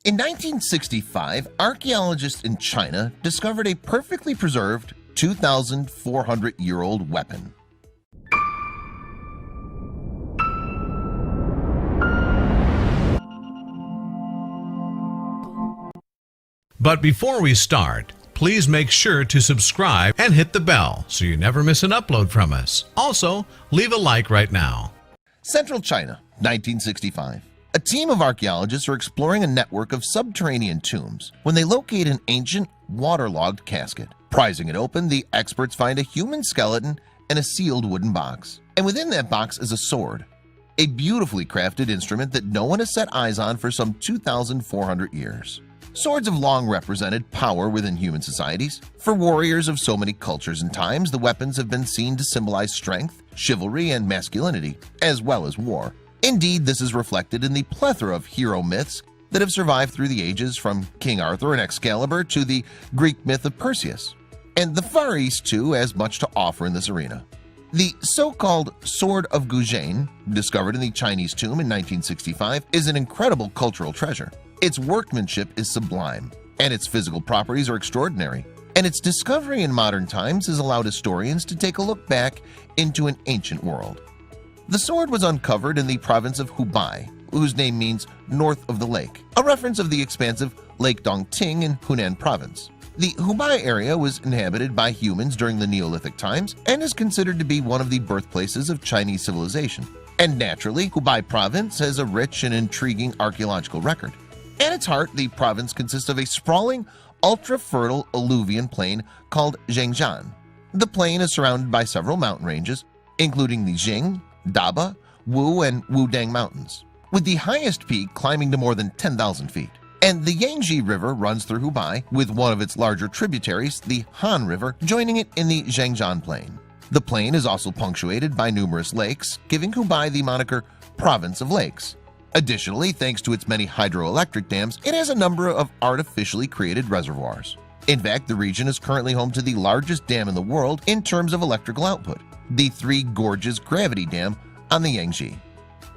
In 1965, archaeologists in China discovered a perfectly preserved 2,400-year-old weapon. But before we start, please make sure to subscribe and hit the bell so you never miss an upload from us. Also, leave a like right now. Central China, 1965. A team of archaeologists are exploring a network of subterranean tombs when they locate an ancient, waterlogged casket. Prizing it open, the experts find a human skeleton and a sealed wooden box. And within that box is a sword, a beautifully crafted instrument that no one has set eyes on for some 2,400 years. Swords have long represented power within human societies. For warriors of so many cultures and times, the weapons have been seen to symbolize strength, chivalry, and masculinity, as well as war. Indeed, this is reflected in the plethora of hero myths that have survived through the ages, from King Arthur and Excalibur to the Greek myth of Perseus. And the Far East, too, has much to offer in this arena. The so-called Sword of Goujian, discovered in the Chinese tomb in 1965, is an incredible cultural treasure. Its workmanship is sublime, and its physical properties are extraordinary, and its discovery in modern times has allowed historians to take a look back into an ancient world. The sword was uncovered in the province of Hubei, whose name means north of the lake, a reference of the expansive Lake Dongting in Hunan province. The Hubei area was inhabited by humans during the Neolithic times and is considered to be one of the birthplaces of Chinese civilization. And naturally, Hubei province has a rich and intriguing archaeological record. At its heart, the province consists of a sprawling, ultra-fertile alluvial plain called Zhangjian. The plain is surrounded by several mountain ranges, including the Jing, Daba, Wu, and Wudang mountains, with the highest peak climbing to more than 10,000 feet. And the Yangtze River runs through Hubei, with one of its larger tributaries, the Han River, joining it in the Zhangjian Plain. The plain is also punctuated by numerous lakes, giving Hubei the moniker Province of Lakes. Additionally, thanks to its many hydroelectric dams, it has a number of artificially created reservoirs. In fact, the region is currently home to the largest dam in the world in terms of electrical output, the Three Gorges Gravity Dam on the Yangtze.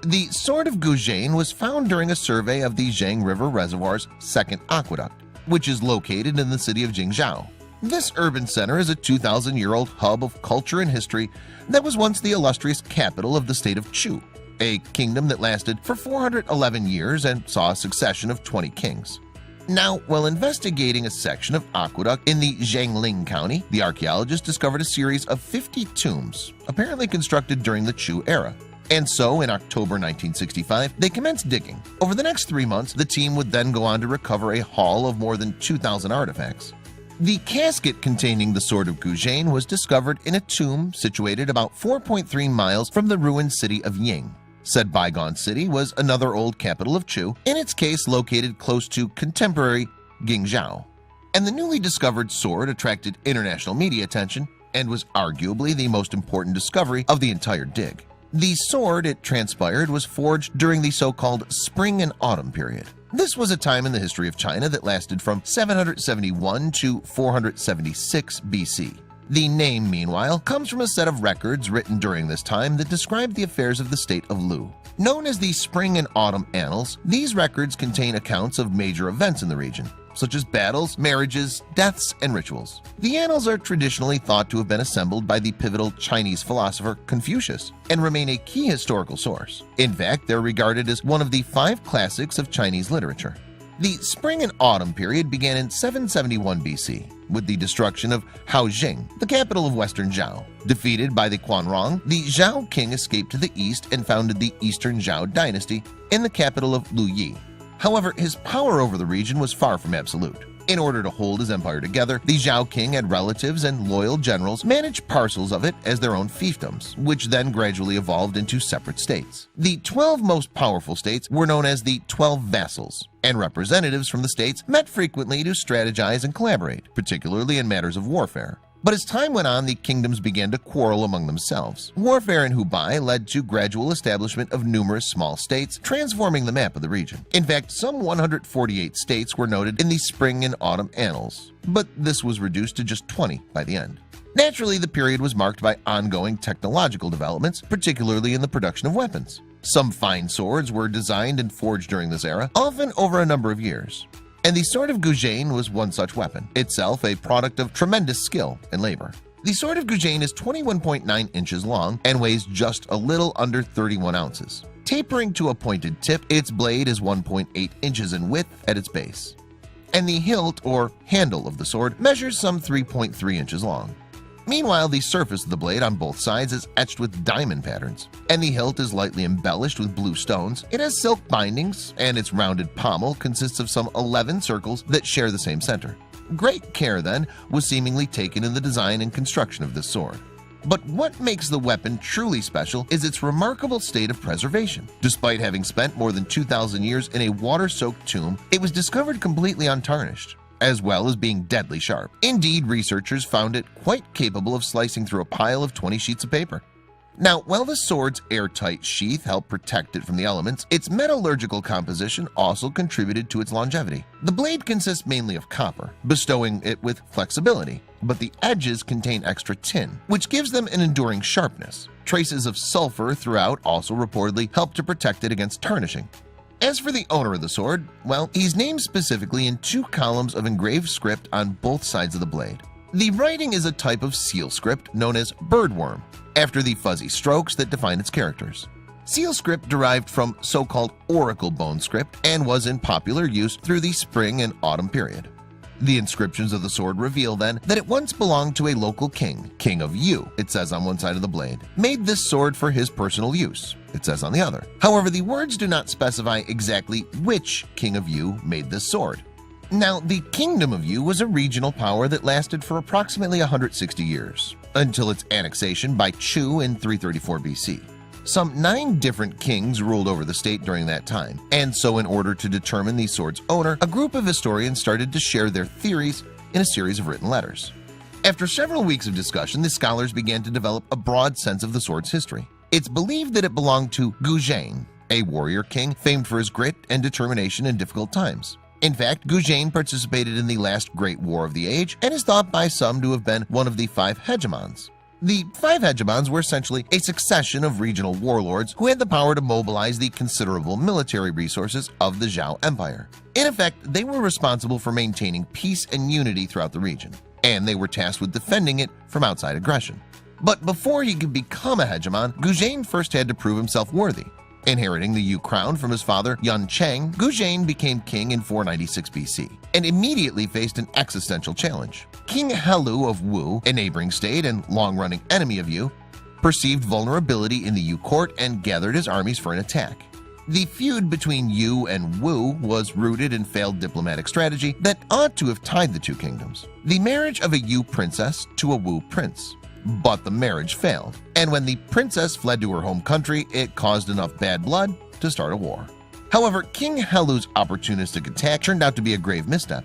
The Sword of Goujian was found during a survey of the Zhang River Reservoir's second aqueduct, which is located in the city of Jingzhou. This urban center is a 2,000-year-old hub of culture and history that was once the illustrious capital of the state of Chu, a kingdom that lasted for 411 years and saw a succession of 20 kings. Now, while investigating a section of aqueduct in the Jiangling County, the archaeologists discovered a series of 50 tombs, apparently constructed during the Chu era. And so, in October 1965, they commenced digging. Over the next 3 months, the team would then go on to recover a haul of more than 2,000 artifacts. The casket containing the Sword of Goujian was discovered in a tomb situated about 4.3 miles from the ruined city of Ying. Said bygone city was another old capital of Chu, in its case located close to contemporary Guangzhou. And the newly discovered sword attracted international media attention and was arguably the most important discovery of the entire dig. The sword, it transpired, was forged during the so-called Spring and Autumn period. This was a time in the history of China that lasted from 771 to 476 BC. The name, meanwhile, comes from a set of records written during this time that describe the affairs of the state of Lu. Known as the Spring and Autumn Annals, these records contain accounts of major events in the region, such as battles, marriages, deaths, and rituals. The annals are traditionally thought to have been assembled by the pivotal Chinese philosopher Confucius and remain a key historical source. In fact, they're regarded as one of the 5 classics of Chinese literature. The Spring and Autumn period began in 771 BC with the destruction of Haojing, the capital of western Zhao. Defeated by the Quanrong, the Zhao king escaped to the east and founded the Eastern Zhao dynasty in the capital of Luyi. However, his power over the region was far from absolute. In order to hold his empire together, the Zhao king had relatives and loyal generals manage parcels of it as their own fiefdoms, which then gradually evolved into separate states. The 12 most powerful states were known as the 12 vassals, and representatives from the states met frequently to strategize and collaborate, particularly in matters of warfare. But as time went on, the kingdoms began to quarrel among themselves. Warfare in Hubei led to gradual establishment of numerous small states, transforming the map of the region. In fact, some 148 states were noted in the Spring and Autumn Annals, but this was reduced to just 20 by the end. Naturally, the period was marked by ongoing technological developments, particularly in the production of weapons. Some fine swords were designed and forged during this era, often over a number of years. And the sword of Goujian was one such weapon, itself a product of tremendous skill and labor. The sword of Goujian is 21.9 inches long and weighs just a little under 31 ounces. Tapering to a pointed tip, its blade is 1.8 inches in width at its base. And the hilt or handle of the sword measures some 3.3 inches long. Meanwhile, the surface of the blade on both sides is etched with diamond patterns, and the hilt is lightly embellished with blue stones. It has silk bindings, and its rounded pommel consists of some 11 circles that share the same center. Great care, then, was seemingly taken in the design and construction of this sword. But what makes the weapon truly special is its remarkable state of preservation. Despite having spent more than 2,000 years in a water-soaked tomb, it was discovered completely untarnished, as well as being deadly sharp. Indeed, researchers found it quite capable of slicing through a pile of 20 sheets of paper. Now, while the sword's airtight sheath helped protect it from the elements, its metallurgical composition also contributed to its longevity. The blade consists mainly of copper, bestowing it with flexibility, but the edges contain extra tin, which gives them an enduring sharpness. Traces of sulfur throughout also reportedly help to protect it against tarnishing. As for the owner of the sword, well, he's named specifically in 2 columns of engraved script on both sides of the blade. The writing is a type of seal script known as birdworm, after the fuzzy strokes that define its characters. Seal script derived from so-called oracle bone script and was in popular use through the spring and autumn period. The inscriptions of the sword reveal then that it once belonged to a local king, King of Yu, it says on one side of the blade, made this sword for his personal use, it says on the other. However, the words do not specify exactly which King of Yu made this sword. Now, the Kingdom of Yu was a regional power that lasted for approximately 160 years, until its annexation by Chu in 334 BC. Some 9 different kings ruled over the state during that time, and so in order to determine the sword's owner, a group of historians started to share their theories in a series of written letters. After several weeks of discussion, the scholars began to develop a broad sense of the sword's history. It's believed that it belonged to Goujian, a warrior king famed for his grit and determination in difficult times. In fact, Goujian participated in the last great war of the age and is thought by some to have been one of the 5 hegemons. The 5 hegemons were essentially a succession of regional warlords who had the power to mobilize the considerable military resources of the Zhou Empire. In effect, they were responsible for maintaining peace and unity throughout the region, and they were tasked with defending it from outside aggression. But before he could become a hegemon, Goujian first had to prove himself worthy. Inheriting the Yu crown from his father Yun Chang, Goujian became king in 496 BC and immediately faced an existential challenge. King Helu of Wu, a neighboring state and long-running enemy of Yu, perceived vulnerability in the Yu court and gathered his armies for an attack. The feud between Yu and Wu was rooted in failed diplomatic strategy that ought to have tied the 2 kingdoms. The marriage of a Yu princess to a Wu prince. But the marriage failed, and when the princess fled to her home country, it caused enough bad blood to start a war. However, King Helu's opportunistic attack turned out to be a grave misstep.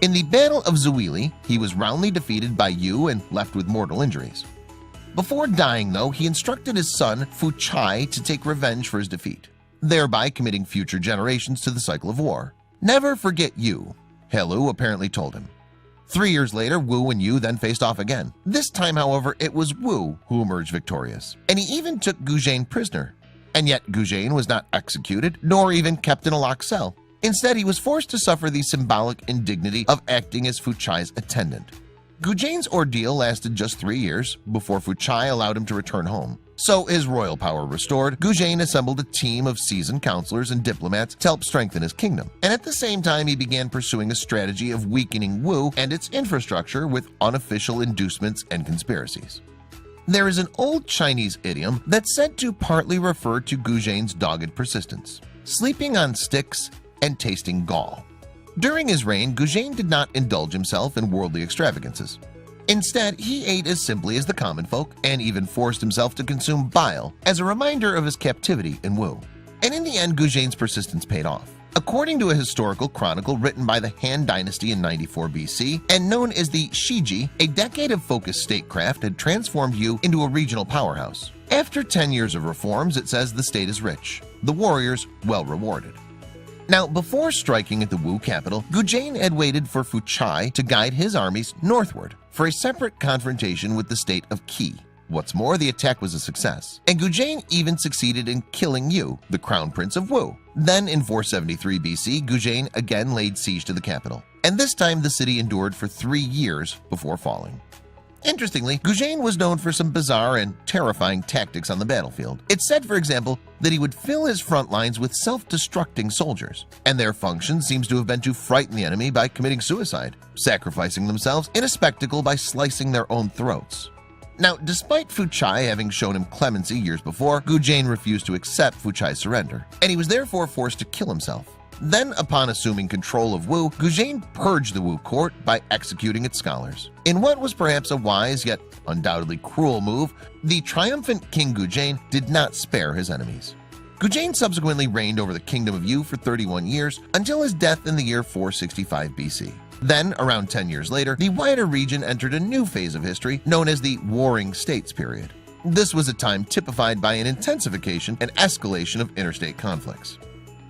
In the Battle of Zuili, he was roundly defeated by Yu and left with mortal injuries. Before dying, though, he instructed his son Fu Chai to take revenge for his defeat, thereby committing future generations to the cycle of war. Never forget Yu, Helu apparently told him. 3 years later, Wu and Yu then faced off again. This time, however, it was Wu who emerged victorious, and he even took Goujian prisoner. And yet Goujian was not executed, nor even kept in a locked cell. Instead, he was forced to suffer the symbolic indignity of acting as Fu Chai's attendant. Goujian's ordeal lasted just 3 years before Fu Chai allowed him to return home. So, his royal power restored, Goujian assembled a team of seasoned counselors and diplomats to help strengthen his kingdom. And at the same time, he began pursuing a strategy of weakening Wu and its infrastructure with unofficial inducements and conspiracies. There is an old Chinese idiom that's said to partly refer to Goujian's dogged persistence, sleeping on sticks and tasting gall. During his reign, Goujian did not indulge himself in worldly extravagances. Instead, he ate as simply as the common folk and even forced himself to consume bile as a reminder of his captivity in Wu. And in the end, Goujian's persistence paid off. According to a historical chronicle written by the Han Dynasty in 94 BC and known as the Shiji, a decade of focused statecraft had transformed Yu into a regional powerhouse. After 10 years of reforms, it says the state is rich, the warriors well rewarded. Now, before striking at the Wu capital, Goujian had waited for Fuchai to guide his armies northward for a separate confrontation with the state of Qi. What's more, the attack was a success, and Goujian even succeeded in killing Yu, the crown prince of Wu. Then in 473 BC, Goujian again laid siege to the capital, and this time the city endured for 3 years before falling. Interestingly, Goujian was known for some bizarre and terrifying tactics on the battlefield. It's said, for example, that he would fill his front lines with self-destructing soldiers, and their function seems to have been to frighten the enemy by committing suicide, sacrificing themselves in a spectacle by slicing their own throats. Now, despite Fuchai having shown him clemency years before, Goujian refused to accept Fuchai's surrender, and he was therefore forced to kill himself. Then, upon assuming control of Wu, Goujian purged the Wu court by executing its scholars. In what was perhaps a wise yet undoubtedly cruel move, the triumphant King Goujian did not spare his enemies. Goujian subsequently reigned over the kingdom of Yu for 31 years until his death in the year 465 BC. Then, around 10 years later, the wider region entered a new phase of history known as the Warring States period. This was a time typified by an intensification and escalation of interstate conflicts.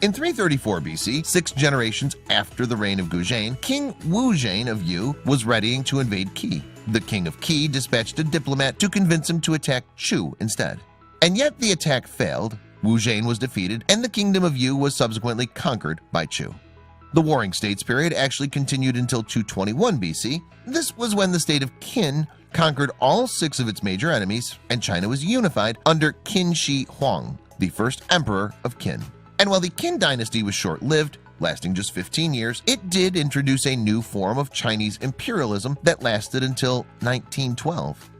In 334 BC, 6 generations after the reign of Goujian, King Wujian of Yu was readying to invade Qi. The king of Qi dispatched a diplomat to convince him to attack Chu instead. And yet the attack failed, Wujian was defeated, and the kingdom of Yu was subsequently conquered by Chu. The Warring States period actually continued until 221 BC. This was when the state of Qin conquered all 6 of its major enemies, and China was unified under Qin Shi Huang, the first emperor of Qin. And while the Qin dynasty was short-lived, lasting just 15 years, it did introduce a new form of Chinese imperialism that lasted until 1912.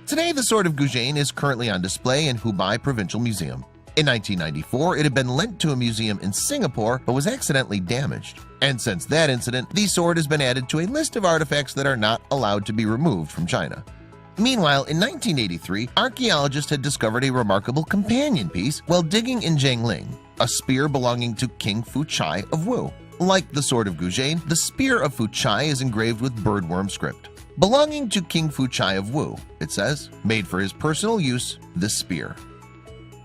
Today, the sword of Goujian is currently on display in Hubei Provincial Museum. In 1994, it had been lent to a museum in Singapore but was accidentally damaged. And since that incident, the sword has been added to a list of artifacts that are not allowed to be removed from China. Meanwhile, in 1983, archaeologists had discovered a remarkable companion piece while digging in Jiangling, a spear belonging to King Fuchai of Wu. Like the sword of Goujian, the spear of Fuchai is engraved with birdworm script. Belonging to King Fuchai of Wu, it says, made for his personal use, this spear.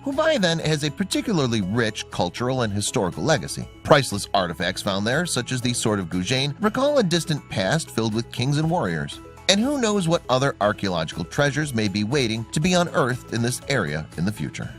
Hubei then has a particularly rich cultural and historical legacy. Priceless artifacts found there, such as the sword of Goujian, recall a distant past filled with kings and warriors. And who knows what other archaeological treasures may be waiting to be unearthed in this area in the future.